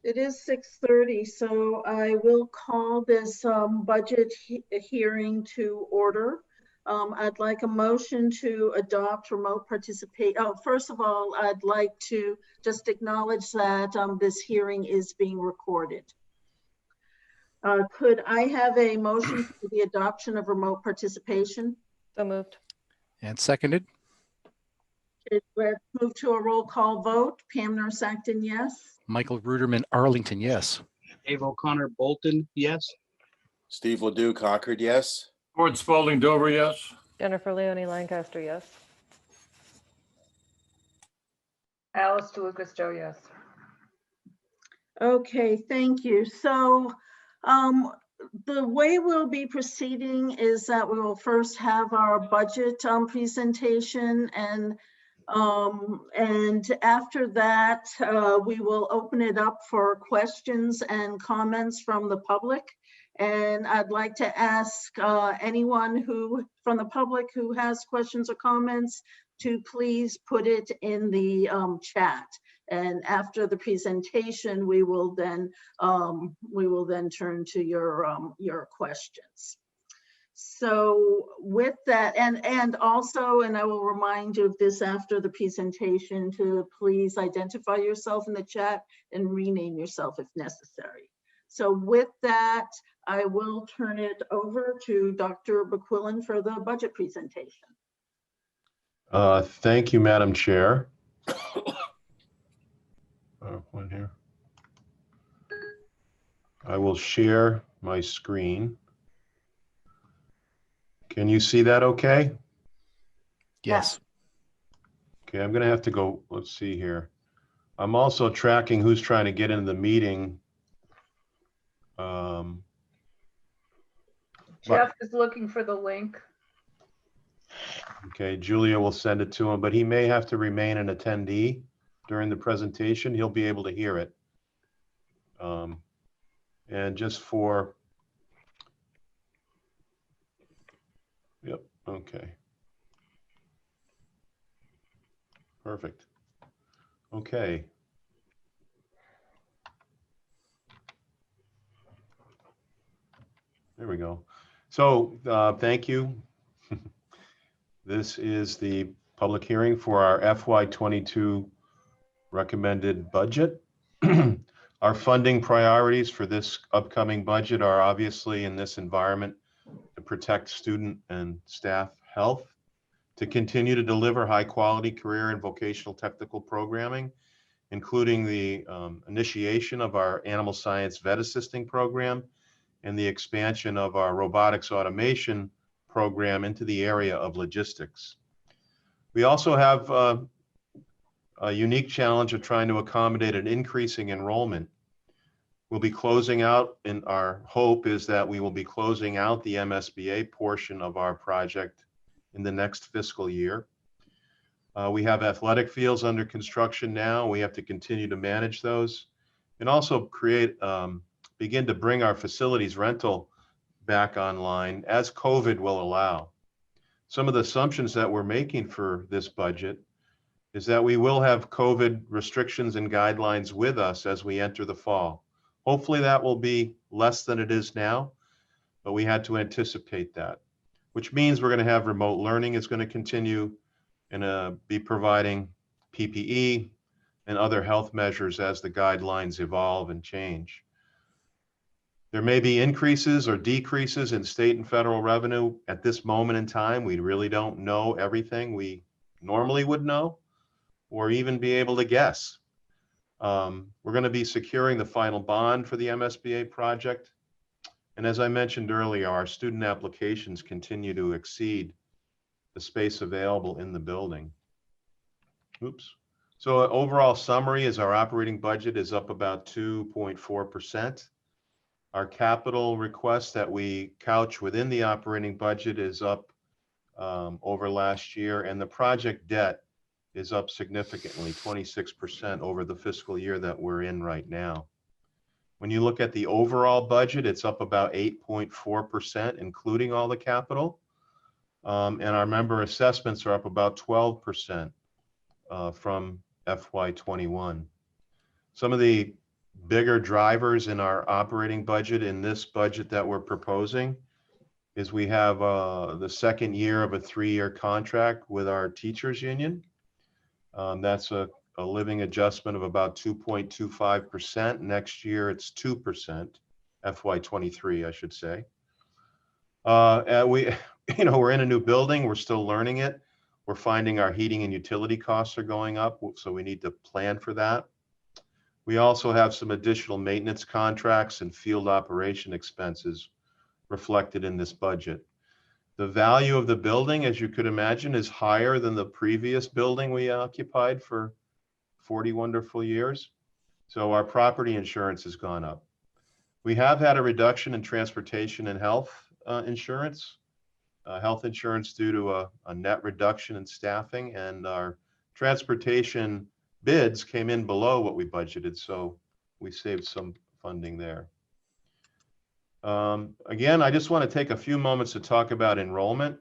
It is 6:30, so I will call this budget hearing to order. I'd like a motion to adopt remote participate. Oh, first of all, I'd like to just acknowledge that this hearing is being recorded. Could I have a motion for the adoption of remote participation? So moved. And seconded. Let's move to a roll call vote. Pam Nurse-Acton, yes. Michael Ruderman, Arlington, yes. Dave O'Connor, Bolton, yes. Steve Ledoux, Concord, yes. Gordon Spalding, Dover, yes. Jennifer Leonie, Lancaster, yes. Alice DeLucas, Joe, yes. Okay, thank you. So the way we'll be proceeding is that we will first have our budget presentation, and after that, we will open it up for questions and comments from the public. And I'd like to ask anyone from the public who has questions or comments to please put it in the chat. And after the presentation, we will then turn to your questions. So with that, and also, and I will remind you of this after the presentation, to please identify yourself in the chat and rename yourself if necessary. So with that, I will turn it over to Dr. Bequillin for the budget presentation. Thank you, Madam Chair. One here. I will share my screen. Can you see that okay? Yes. Okay, I'm gonna have to go, let's see here. I'm also tracking who's trying to get into the meeting. Jeff is looking for the link. Okay, Julia will send it to him, but he may have to remain an attendee during the presentation. He'll be able to hear it. And just for, yep, okay. Perfect. Okay. There we go. So thank you. This is the public hearing for our FY22 recommended budget. Our funding priorities for this upcoming budget are obviously in this environment to protect student and staff health, to continue to deliver high quality career and vocational technical programming, including the initiation of our animal science vet assisting program and the expansion of our robotics automation program into the area of logistics. We also have a unique challenge of trying to accommodate an increasing enrollment. We'll be closing out, and our hope is that we will be closing out the MSBA portion of our project in the next fiscal year. We have athletic fields under construction now. We have to continue to manage those and also begin to bring our facilities rental back online as COVID will allow. Some of the assumptions that we're making for this budget is that we will have COVID restrictions and guidelines with us as we enter the fall. Hopefully that will be less than it is now, but we had to anticipate that, which means we're going to have remote learning is going to continue and be providing PPE and other health measures as the guidelines evolve and change. There may be increases or decreases in state and federal revenue at this moment in time. We really don't know everything we normally would know or even be able to guess. We're going to be securing the final bond for the MSBA project. And as I mentioned earlier, our student applications continue to exceed the space available in the building. Oops. So an overall summary is our operating budget is up about 2.4%. Our capital request that we couch within the operating budget is up over last year, and the project debt is up significantly, 26% over the fiscal year that we're in right now. When you look at the overall budget, it's up about 8.4%, including all the capital. And our member assessments are up about 12% from FY21. Some of the bigger drivers in our operating budget in this budget that we're proposing is we have the second year of a 3-year contract with our teachers union. That's a living adjustment of about 2.25%. Next year, it's 2%, FY23, I should say. We're in a new building. We're still learning it. We're finding our heating and utility costs are going up, so we need to plan for that. We also have some additional maintenance contracts and field operation expenses reflected in this budget. The value of the building, as you could imagine, is higher than the previous building we occupied for 40 wonderful years. So our property insurance has gone up. We have had a reduction in transportation and health insurance. Health insurance due to a net reduction in staffing, and our transportation bids came in below what we budgeted, so we saved some funding there. Again, I just want to take a few moments to talk about enrollment.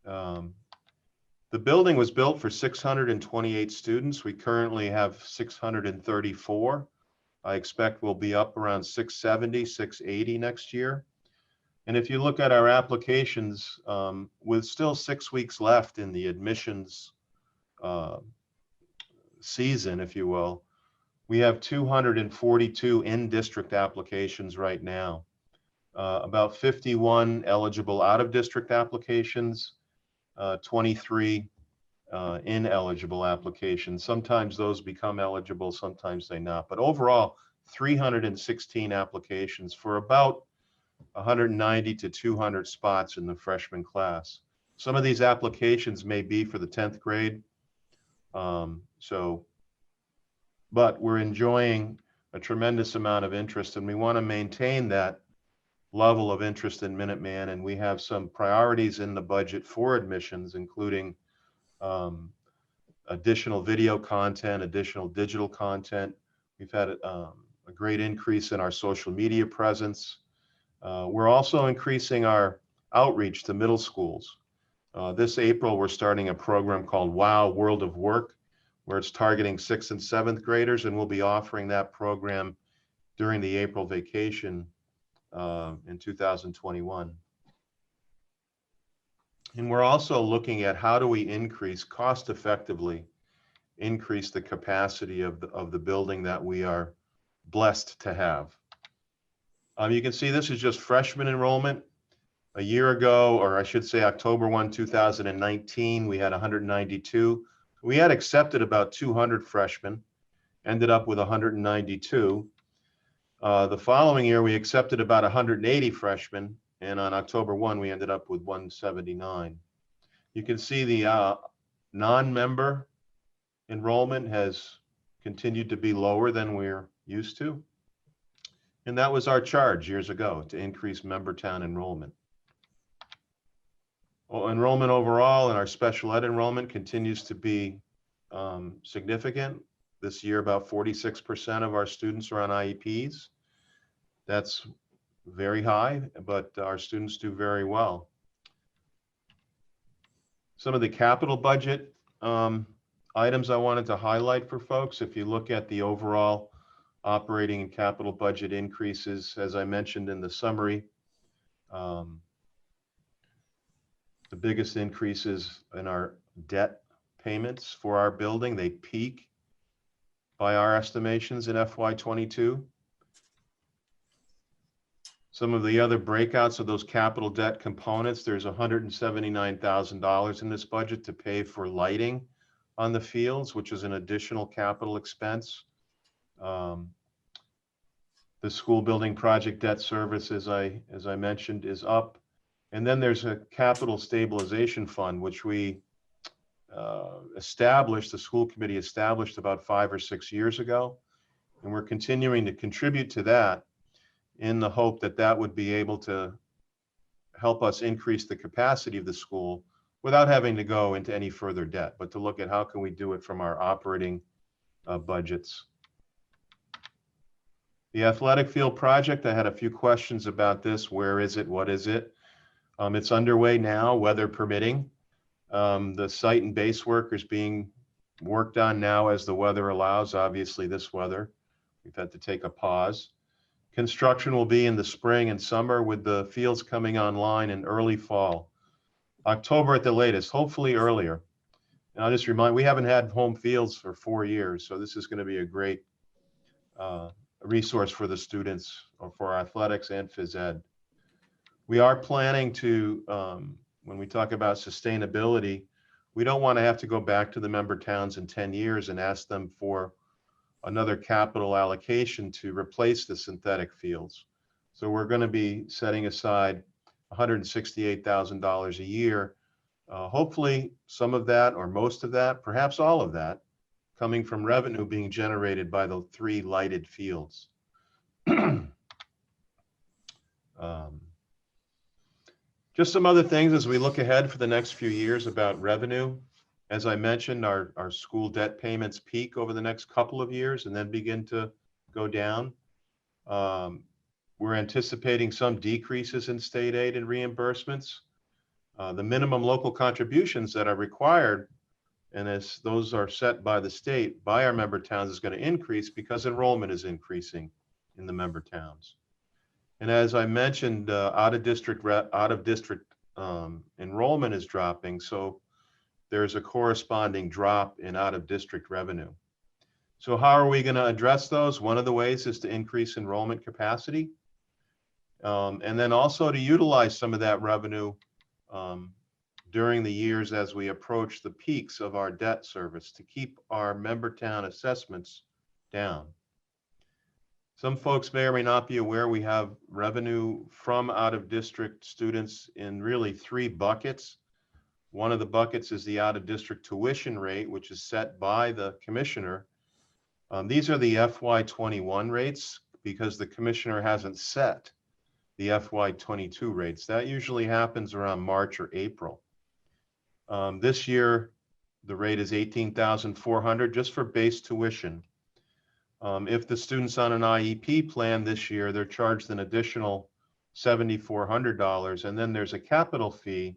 The building was built for 628 students. We currently have 634. I expect we'll be up around 670, 680 next year. And if you look at our applications, with still 6 weeks left in the admissions season, if you will, we have 242 in-district applications right now. About 51 eligible out-of-district applications, 23 ineligible applications. Sometimes those become eligible, sometimes they not. But overall, 316 applications for about 190 to 200 spots in the freshman class. Some of these applications may be for the 10th grade. But we're enjoying a tremendous amount of interest, and we want to maintain that level of interest in Minuteman. And we have some priorities in the budget for admissions, including additional video content, additional digital content. We've had a great increase in our social media presence. We're also increasing our outreach to middle schools. This April, we're starting a program called WOW World of Work, where it's targeting 6th and 7th graders, and we'll be offering that program during the April vacation in 2021. And we're also looking at how do we increase cost effectively, increase the capacity of the building that we are blessed to have. You can see this is just freshman enrollment. A year ago, or I should say October 1, 2019, we had 192. We had accepted about 200 freshmen, ended up with 192. The following year, we accepted about 180 freshmen, and on October 1, we ended up with 179. You can see the non-member enrollment has continued to be lower than we're used to. And that was our charge years ago, to increase member town enrollment. Well, enrollment overall and our special ed enrollment continues to be significant. This year, about 46% of our students are on IEPs. That's very high, but our students do very well. Some of the capital budget items I wanted to highlight for folks. If you look at the overall operating and capital budget increases, as I mentioned in the summary, the biggest increases in our debt payments for our building. They peak by our estimations in FY22. Some of the other breakouts of those capital debt components, there's $179,000 in this budget to pay for lighting on the fields, which is an additional capital expense. The school building project debt service, as I mentioned, is up. And then there's a capital stabilization fund, which we established, the school committee established about 5 or 6 years ago. And we're continuing to contribute to that in the hope that that would be able to help us increase the capacity of the school without having to go into any further debt, but to look at how can we do it from our operating budgets. The athletic field project, I had a few questions about this. Where is it? What is it? It's underway now, weather permitting. The site and base work is being worked on now as the weather allows, obviously this weather. We've had to take a pause. Construction will be in the spring and summer with the fields coming online in early fall. October at the latest, hopefully earlier. And I'll just remind, we haven't had home fields for 4 years, so this is going to be a great resource for the students, or for athletics and phys ed. We are planning to, when we talk about sustainability, we don't want to have to go back to the member towns in 10 years and ask them for another capital allocation to replace the synthetic fields. So we're going to be setting aside $168,000 a year. Hopefully some of that, or most of that, perhaps all of that, coming from revenue being generated by the 3 lighted fields. Just some other things as we look ahead for the next few years about revenue. As I mentioned, our school debt payments peak over the next couple of years and then begin to go down. We're anticipating some decreases in state aid and reimbursements. The minimum local contributions that are required, and as those are set by the state, by our member towns, is going to increase because enrollment is increasing in the member towns. And as I mentioned, out of district enrollment is dropping, so there's a corresponding drop in out of district revenue. So how are we going to address those? One of the ways is to increase enrollment capacity, and then also to utilize some of that revenue during the years as we approach the peaks of our debt service to keep our member town assessments down. Some folks may or may not be aware we have revenue from out-of-district students in really 3 buckets. One of the buckets is the out-of-district tuition rate, which is set by the commissioner. These are the FY21 rates because the commissioner hasn't set the FY22 rates. That usually happens around March or April. This year, the rate is $18,400 just for base tuition. If the student's on an IEP plan this year, they're charged an additional $7,400, and then there's a capital fee,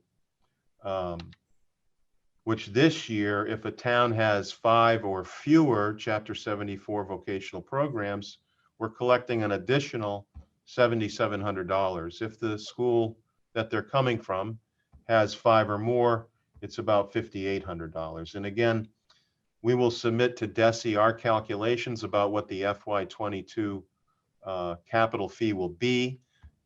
which this year, if a town has 5 or fewer Chapter 74 vocational programs, we're collecting an additional $7,700. If the school that they're coming from has 5 or more, it's about $5,800. And again, we will submit to DESE our calculations about what the FY22 capital fee will be.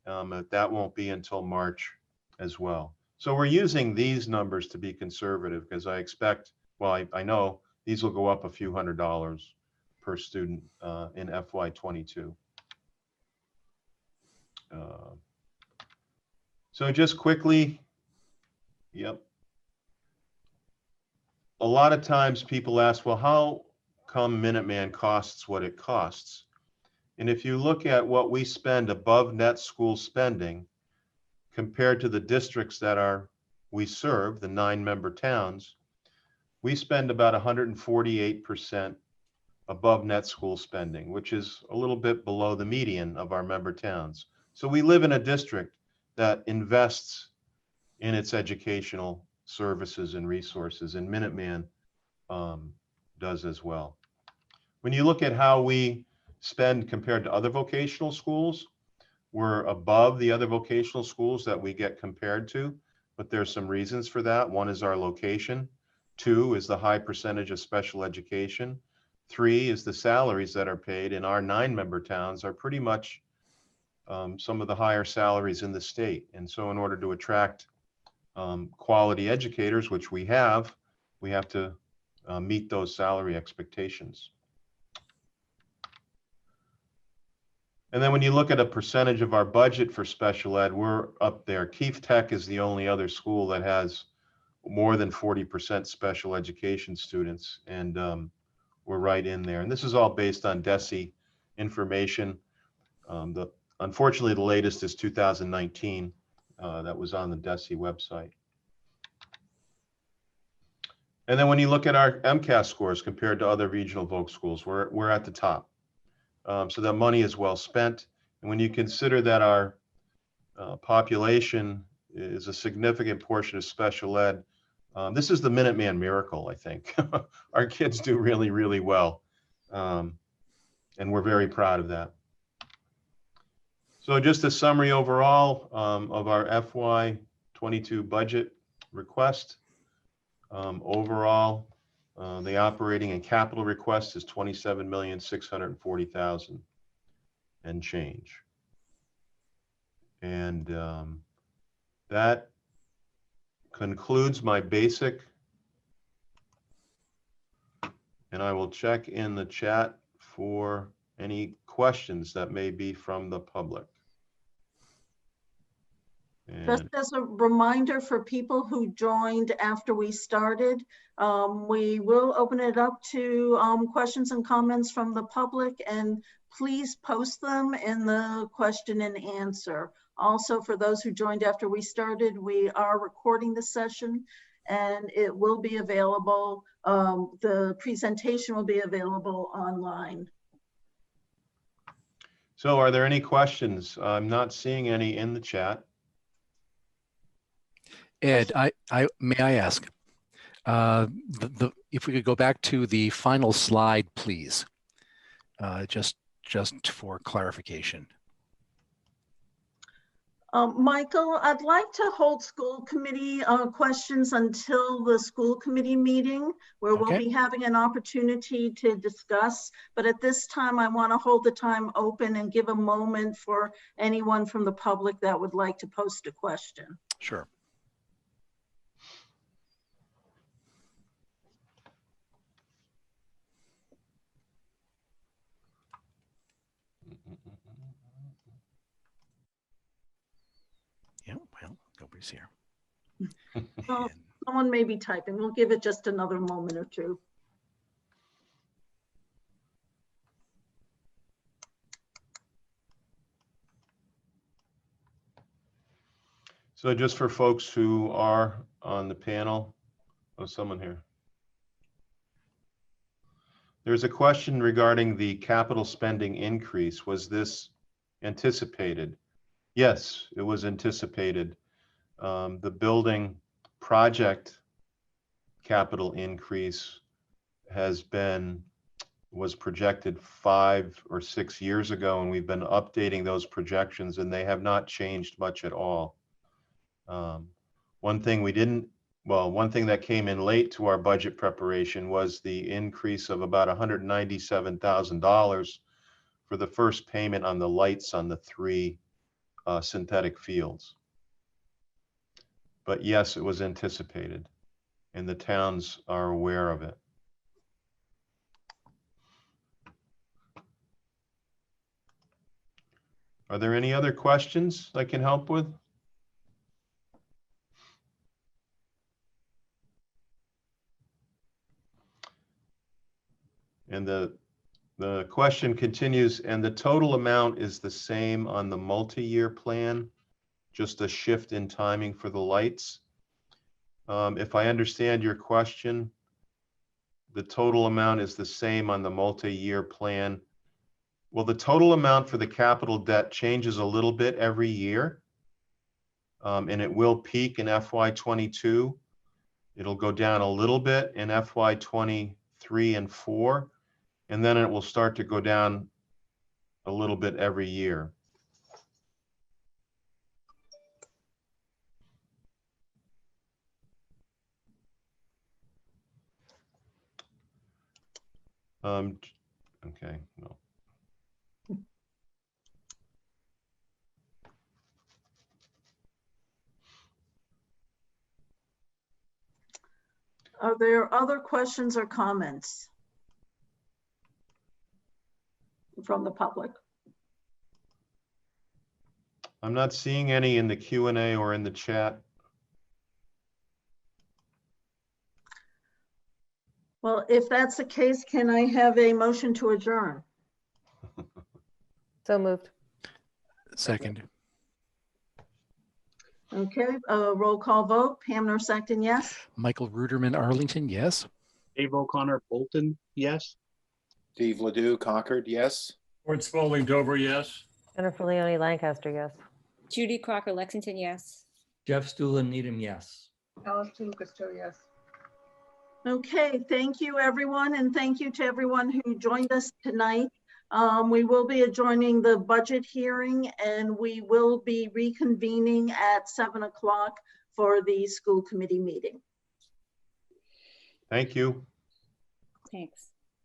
That won't be until March as well. So we're using these numbers to be conservative because I expect, well, I know these will go up a few $100s per student in FY22. So just quickly, yep. A lot of times people ask, well, how come Minuteman costs what it costs? And if you look at what we spend above net school spending compared to the districts that we serve, the 9 member towns, we spend about 148% above net school spending, which is a little bit below the median of our member towns. So we live in a district that invests in its educational services and resources, and Minuteman does as well. When you look at how we spend compared to other vocational schools, we're above the other vocational schools that we get compared to, but there's some reasons for that. 1 is our location. 2 is the high percentage of special education. 3 is the salaries that are paid, and our 9 member towns are pretty much some of the higher salaries in the state. And so in order to attract quality educators, which we have to meet those salary expectations. And then when you look at a percentage of our budget for special ed, we're up there. Keefe Tech is the only other school that has more than 40% special education students, and we're right in there. And this is all based on DESE information. Unfortunately, the latest is 2019. That was on the DESE website. And then when you look at our MCAS scores compared to other regional voc schools, we're at the top. So that money is well spent. And when you consider that our population is a significant portion of special ed, this is the Minuteman miracle, I think. Our kids do really, really well. And we're very proud of that. So just a summary overall of our FY22 budget request. Overall, the operating and capital request is $27,640,000 and change. And that concludes my basic. And I will check in the chat for any questions that may be from the public. Just And as a reminder for people who joined after we started, we will open it up to questions and comments from the public, and please post them in the question and answer. Also, for those who joined after we started, we are recording the session and it will be available. The presentation will be available online. so are there any questions? I'm not seeing any in the chat. Ed, may I ask, if we could go back to the final slide, please, just for clarification. Michael, I'd like to hold school committee questions until the school committee meeting, where we'll Okay. be having an opportunity to discuss. But at this time, I want to hold the time open and give a moment for anyone from the public that would like to post a question. Sure. Yeah, well, nobody's here. Well, And someone may be typing. We'll give it just another moment or two. So just for folks who are on the panel, oh, someone here. There's a question regarding the capital spending increase. Was this anticipated? Yes, it was anticipated. The building project capital increase was projected 5 or 6 years ago, and we've been updating those projections, and they have not changed much at all. One thing that came in late to our budget preparation was the increase of about $197,000 for the first payment on the lights on the 3 synthetic fields. But yes, it was anticipated, and the towns are aware of it. Are there any other questions I can help with? And the question continues, and the total amount is the same on the multi-year plan, just a shift in timing for the lights. If I understand your question, the total amount is the same on the multi-year plan. Well, the total amount for the capital debt changes a little bit every year, and it will peak in FY22. It'll go down a little bit in FY23 and 4. And then it will start to go down a little bit every year. Okay, no. Are there other questions or comments from the public? I'm not seeing any in the Q&A or in the chat. Well, if that's the case, can I have a motion to adjourn? So moved. second, Okay, roll call vote. Pam Nursekton, yes? Michael Ruderman, Arlington, yes. Dave O'Connor Bolton, yes. Steve Ledoux, Concord, yes. Art Spalding Dover, yes. Jennifer Leone Lancaster, yes. Judy Crocker Lexington, yes. Jeff Stuland Needham, yes. Alice DeLucas, yes. Okay, thank you, everyone, and thank you to everyone who joined us tonight. We will be adjourning the budget hearing, and we will be reconvening at 7 o'clock for the school committee meeting. Thank you. Thanks.